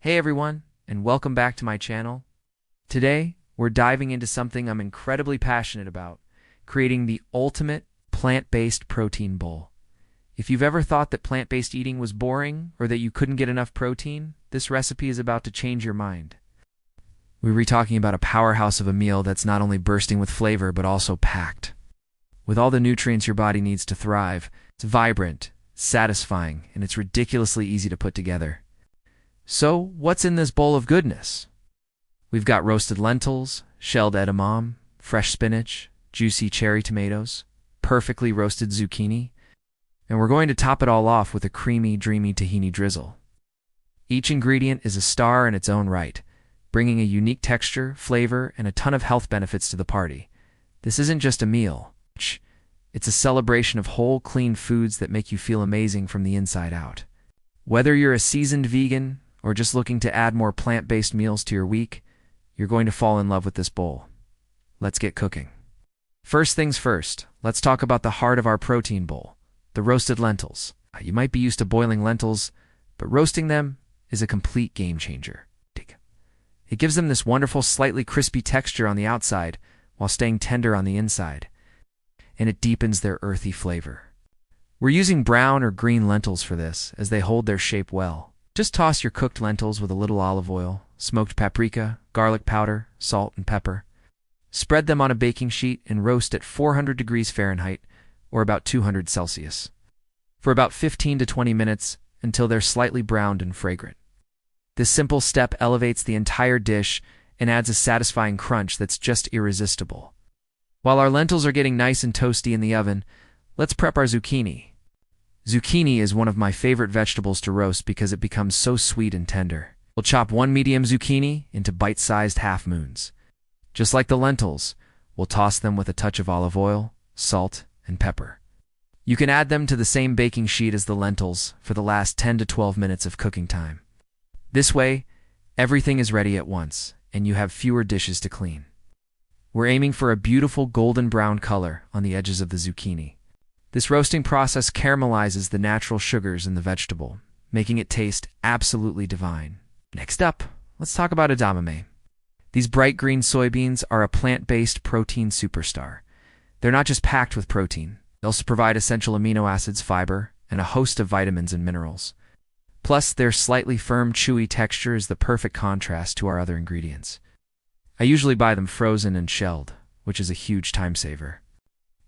Hey everyone, and welcome back to my channel. Today, we're diving into something I'm incredibly passionate about, creating the ultimate plant-based protein bowl. If you've ever thought that plant-based eating was boring or that you couldn't get enough protein, this recipe is about to change your mind. We're talking about a powerhouse of a meal that's not only bursting with flavor, but also packed with all the nutrients your body needs to thrive. It's vibrant, satisfying, and it's ridiculously easy to put together. So, what's in this bowl of goodness? We've got roasted lentils, shelled edamame, fresh spinach, juicy cherry tomatoes, perfectly roasted zucchini, and we're going to top it all off with a creamy, dreamy tahini drizzle. Each ingredient is a star in its own right, bringing a unique texture, flavor, and a ton of health benefits to the party. This isn't just a meal. It's a celebration of whole, clean foods that make you feel amazing from the inside out. Whether you're a seasoned vegan or just looking to add more plant-based meals to your week, you're going to fall in love with this bowl. Let's get cooking. First things first, let's talk about the heart of our protein bowl, the roasted lentils. You might be used to boiling lentils, but roasting them is a complete game changer. It gives them this wonderful, slightly crispy texture on the outside while staying tender on the inside, and it deepens their earthy flavor. We're using brown or green lentils for this, as they hold their shape well. Just toss your cooked lentils with a little olive oil, smoked paprika, garlic powder, salt, and pepper. Spread them on a baking sheet and roast at 400 degrees Fahrenheit, or about 200 Celsius, for about 15 to 20 minutes until they're slightly browned and fragrant. This simple step elevates the entire dish and adds a satisfying crunch that's just irresistible. While our lentils are getting nice and toasty in the oven, let's prep our zucchini. Zucchini is one of my favorite vegetables to roast because it becomes so sweet and tender. We'll chop one medium zucchini into bite-sized half moons. Just like the lentils, we'll toss them with a touch of olive oil, salt, and pepper. You can add them to the same baking sheet as the lentils for the last 10 to 12 minutes of cooking time. This way, everything is ready at once, and you have fewer dishes to clean. We're aiming for a beautiful golden brown color on the edges of the zucchini. This roasting process caramelizes the natural sugars in the vegetable, making it taste absolutely divine. Next up, let's talk about edamame. These bright green soybeans are a plant-based protein superstar. They're not just packed with protein. They also provide essential amino acids, fiber, and a host of vitamins and minerals. Plus, their slightly firm, chewy texture is the perfect contrast to our other ingredients. I usually buy them frozen and shelled, which is a huge time saver.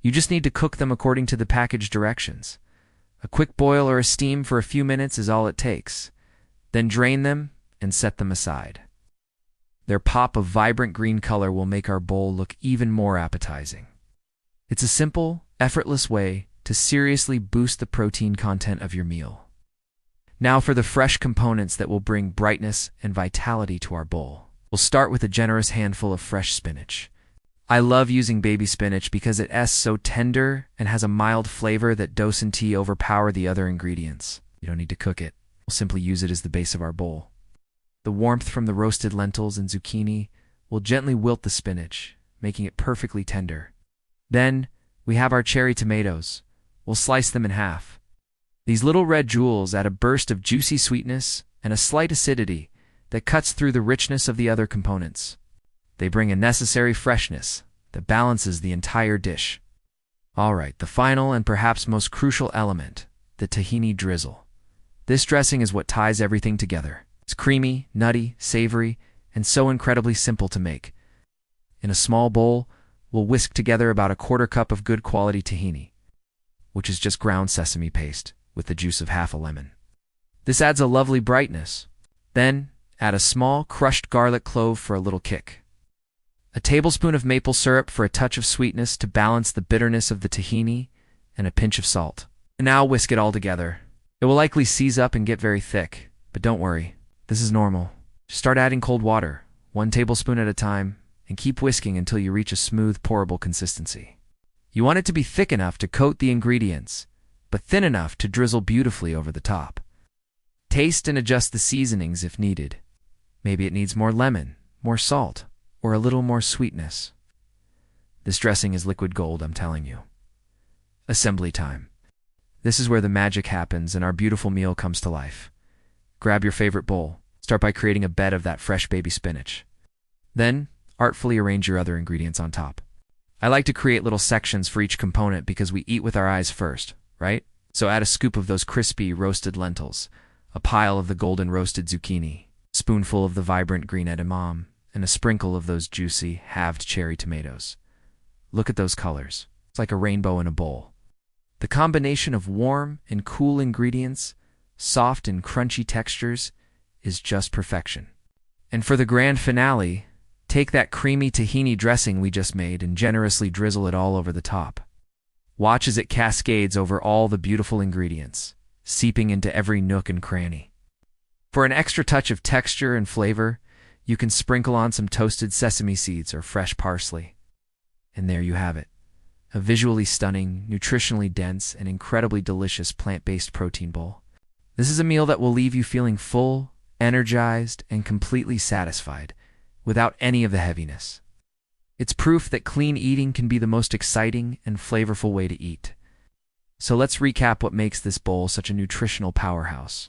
You just need to cook them according to the package directions. A quick boil or a steam for a few minutes is all it takes. Then drain them and set them aside. Their pop of vibrant green color will make our bowl look even more appetizing. It's a simple, effortless way to seriously boost the protein content of your meal. Now for the fresh components that will bring brightness and vitality to our bowl. We'll start with a generous handful of fresh spinach. I love using baby spinach because it's so tender and has a mild flavor that doesn't overpower the other ingredients. You don't need to cook it. We'll simply use it as the base of our bowl. The warmth from the roasted lentils and zucchini will gently wilt the spinach, making it perfectly tender. Then, we have our cherry tomatoes. We'll slice them in half. These little red jewels add a burst of juicy sweetness and a slight acidity that cuts through the richness of the other components. They bring a necessary freshness that balances the entire dish. All right, the final and perhaps most crucial element, the tahini drizzle. This dressing is what ties everything together. It's creamy, nutty, savory, and so incredibly simple to make. In a small bowl, we'll whisk together about a quarter cup of good quality tahini, which is just ground sesame paste with the juice of half a lemon. This adds a lovely brightness. Then, add a small crushed garlic clove for a little kick. A tablespoon of maple syrup for a touch of sweetness to balance the bitterness of the tahini, and a pinch of salt. And now whisk it all together. It will likely seize up and get very thick, but don't worry, this is normal. Just start adding cold water, 1 tablespoon at a time, and keep whisking until you reach a smooth, pourable consistency. You want it to be thick enough to coat the ingredients, but thin enough to drizzle beautifully over the top. Taste and adjust the seasonings if needed. Maybe it needs more lemon, more salt, or a little more sweetness. This dressing is liquid gold, I'm telling you. Assembly time. This is where the magic happens and our beautiful meal comes to life. Grab your favorite bowl, Start by creating a bed of that fresh baby spinach. Then, artfully arrange your other ingredients on top. I like to create little sections for each component because we eat with our eyes first, right? So add a scoop of those crispy roasted lentils, a pile of the golden roasted zucchini, a spoonful of the vibrant green edamame, and a sprinkle of those juicy, halved cherry tomatoes. Look at those colors. It's like a rainbow in a bowl. The combination of warm and cool ingredients, soft and crunchy textures, is just perfection. And for the grand finale, take that creamy tahini dressing we just made and generously drizzle it all over the top. Watch as it cascades over all the beautiful ingredients, seeping into every nook and cranny. For an extra touch of texture and flavor, you can sprinkle on some toasted sesame seeds or fresh parsley. And there you have it. A visually stunning, nutritionally dense, and incredibly delicious plant-based protein bowl. This is a meal that will leave you feeling full, energized, and completely satisfied, without any of the heaviness. It's proof that clean eating can be the most exciting and flavorful way to eat. So let's recap what makes this bowl such a nutritional powerhouse.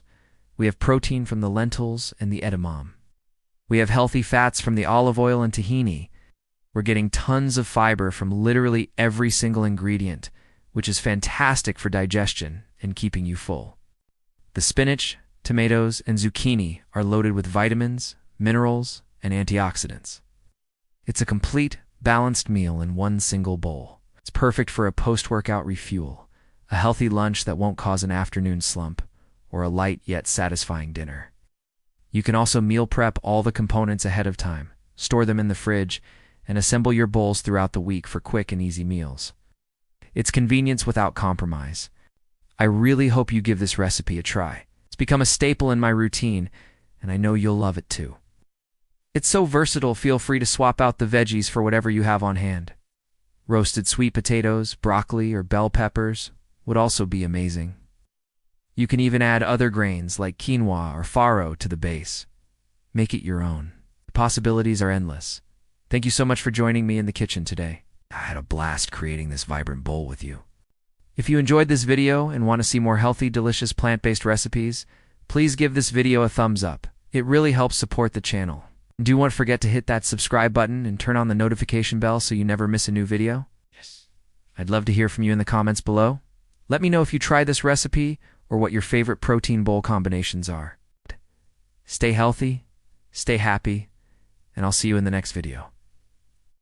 We have protein from the lentils and the edamame. We have healthy fats from the olive oil and tahini. We're getting tons of fiber from literally every single ingredient, which is fantastic for digestion and keeping you full. The spinach, tomatoes, and zucchini are loaded with vitamins, minerals, and antioxidants. It's a complete, balanced meal in one single bowl. It's perfect for a post-workout refuel, a healthy lunch that won't cause an afternoon slump, or a light yet satisfying dinner. You can also meal prep all the components ahead of time, store them in the fridge, and assemble your bowls throughout the week for quick and easy meals. It's convenience without compromise. I really hope you give this recipe a try. It's become a staple in my routine, and I know you'll love it too. It's so versatile, feel free to swap out the veggies for whatever you have on hand. Roasted sweet potatoes, broccoli, or bell peppers would also be amazing. You can even add other grains like quinoa or farro to the base. Make it your own. The possibilities are endless. Thank you so much for joining me in the kitchen today. I had a blast creating this vibrant bowl with you. If you enjoyed this video and want to see more healthy, delicious plant-based recipes, please give this video a thumbs up. It really helps support the channel. Do not forget to hit that subscribe button and turn on the notification bell so you never miss a new video. Yes. I'd love to hear from you in the comments below. Let me know if you tried this recipe or what your favorite protein bowl combinations are. Stay healthy, stay happy, and I'll see you in the next video.